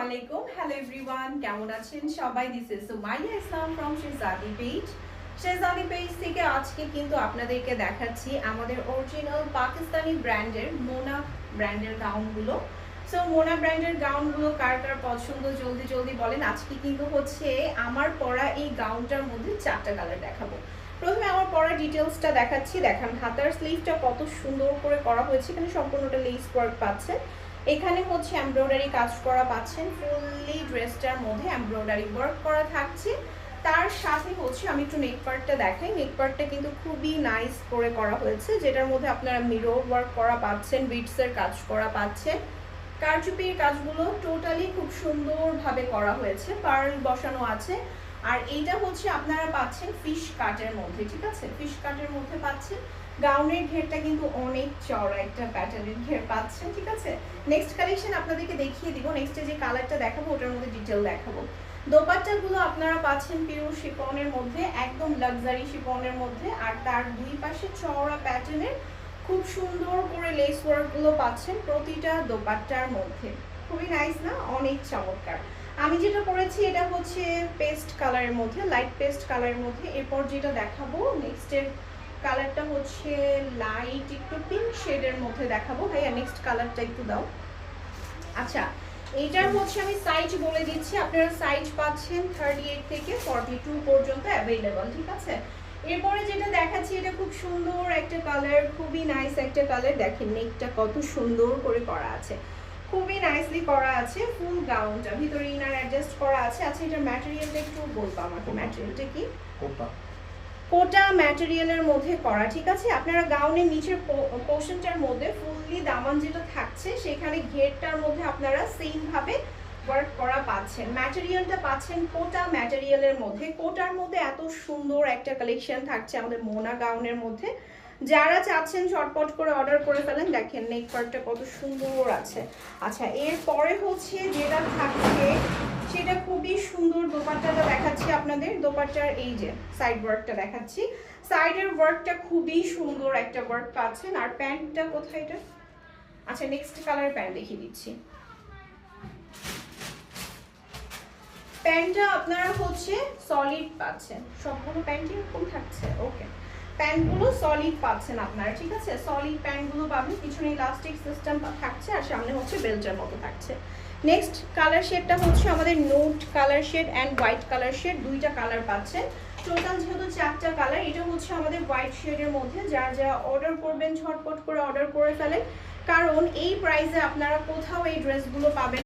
আলাইকুম। Hello everyone, কেমন আছেন সবাই? This is Sumaiya Islam from Shehzadi page. Shehzadi page থেকে আজকে কিন্তু আপনাদেরকে দেখাচ্ছি আমাদের অরিজিনাল পাকিস্তানি ব্র্যান্ডের মোনা ব্র্যান্ডের গাউনগুলো। সো মোনা ব্র্যান্ডের গাউনগুলো কার কার পছন্দ জলদি জলদি বলেন। আজকে কিন্তু হচ্ছে আমার পরা এই গাউনটার মধ্যে 4টা কালার দেখাবো। প্রথমে আমার পরা ডিটেলসটা দেখাচ্ছি। দেখেন হাতার স্লিভটা কত সুন্দর করে করা হয়েছে, এখানে সম্পূর্ণটা লেস ওয়ার্ক পাচ্ছেন। এখানে হচ্ছে এমব্রয়ডারি কাজ করা পাচ্ছেন, ফুললি ড্রেসটার মধ্যে এমব্রয়ডারি ওয়ার্ক করা থাকছে। তার সাথে হচ্ছে আমি একটু নেক পার্টটা দেখাই। নেক পার্টটা কিন্তু খুবই নাইস করে করা হয়েছে, যেটার মধ্যে আপনারা মিরর ওয়ার্ক করা পাচ্ছেন, বিটসের কাজ করা পাচ্ছেন। কারচুপির কাজগুলো টোটালি খুব সুন্দরভাবে করা হয়েছে, পার্ল বসানো আছে। আর এইটা হচ্ছে আপনারা পাচ্ছেন ফিশ কাটের মধ্যে, ঠিক আছে? ফিশ কাটের মধ্যে পাচ্ছেন। গাউনের ঘেরটা কিন্তু অনেক চওড়া একটা প্যাটার্নের ঘের পাচ্ছেন, ঠিক আছে? নেক্সট কালেকশন আপনাদেরকে দেখিয়ে দিব। নেক্সটে যে কালারটা দেখাবো ওটার মধ্যে ডিটেল দেখাবো। দোপাট্টাগুলো আপনারা পাচ্ছেন পিওর শিফনের মধ্যে, একদম লাক্সারি শিফনের মধ্যে। আর তার দুই পাশে চওড়া প্যাটার্নের খুব সুন্দর করে লেস ওয়ার্কগুলো পাচ্ছেন প্রতিটা দোপাট্টার মধ্যে। খুবই নাইস না? অনেক চমৎকার। আমি যেটা পরেছি এটা হচ্ছে পেস্ট কালারের মধ্যে, লাইট পেস্ট কালারের মধ্যে। এরপর যেটা দেখাবো নেক্সটের কালারটা হচ্ছে লাইট একটু পিঙ্ক শেডের মধ্যে দেখাবো। ভাইয়া নেক্সট কালারটা একটু দাও। আচ্ছা, এইটার হচ্ছে আমি সাইজ বলে দিচ্ছি। আপনারা সাইজ পাচ্ছেন 38 থেকে 42 পর্যন্ত অ্যাভেলেবল, ঠিক আছে? এরপরে যেটা দেখাচ্ছি এটা খুব সুন্দর একটা কালার, খুবই নাইস একটা কালার। দেখেন নেকটা কত সুন্দর করে করা আছে, খুবই নাইসলি করা আছে। ফুল গাউনটা ভিতরে ইনার অ্যাডজাস্ট করা আছে। আচ্ছা, এটার ম্যাটেরিয়ালটা একটু বলবো আমাকে। ম্যাটেরিয়ালটা কি? কোটা ম্যাটেরিয়ালের মধ্যে করা, ঠিক আছে? আপনারা গাউনের নিচের পোর্শনটার মধ্যে ফুললি দামান যেটা থাকছে সেখানে ঘেরটার মধ্যে আপনারা সেম ভাবে ওয়ার্ক করা পাচ্ছেন। ম্যাটেরিয়ালটা পাচ্ছেন কোটা ম্যাটেরিয়ালের মধ্যে। কোটার মধ্যে এত সুন্দর একটা কালেকশন থাকছে আমাদের মোনা গাউনের মধ্যে। যারা চাচ্ছেন ঝটপট করে অর্ডার করে ফেলেন। দেখেন নেক পার্টটা কত সুন্দর আছে। আচ্ছা, এরপরে হচ্ছে যেটা থাকছে সেটা খুবই সুন্দর। দোপাট্টাটা দেখাচ্ছি আপনাদের। দোপাট্টার এই যে সাইড ওয়ার্কটা দেখাচ্ছি। সাইডের ওয়ার্কটা খুবই সুন্দর একটা ওয়ার্ক পাচ্ছেন। আর প্যান্টটা কোথায় এটা? আচ্ছা, নেক্সট কালার প্যান্ট দেখিয়ে দিচ্ছি। প্যান্টটা আপনারা হচ্ছে সলিড পাচ্ছেন। সবগুলো প্যান্টই এরকম থাকছে। ওকে, প্যান্টগুলো সলিড পাচ্ছেন আপনারা, ঠিক আছে? সলিড প্যান্টগুলো পাবেন। পিছনে ইলাস্টিক সিস্টেম থাকছে আর সামনে হচ্ছে বেল্টের মতো থাকছে। নেক্সট কালার শেডটা হচ্ছে আমাদের note colour shade and white colour shade, দুইটা কালার পাচ্ছেন। টোটাল যেহেতু 4টা কালার, এটা হচ্ছে আমাদের হোয়াইট শেডের মধ্যে। যারা অর্ডার করবেন ঝটপট করে অর্ডার করে ফেলেন, কারণ এই প্রাইসে আপনারা কোথাও এই ড্রেসগুলো পাবেন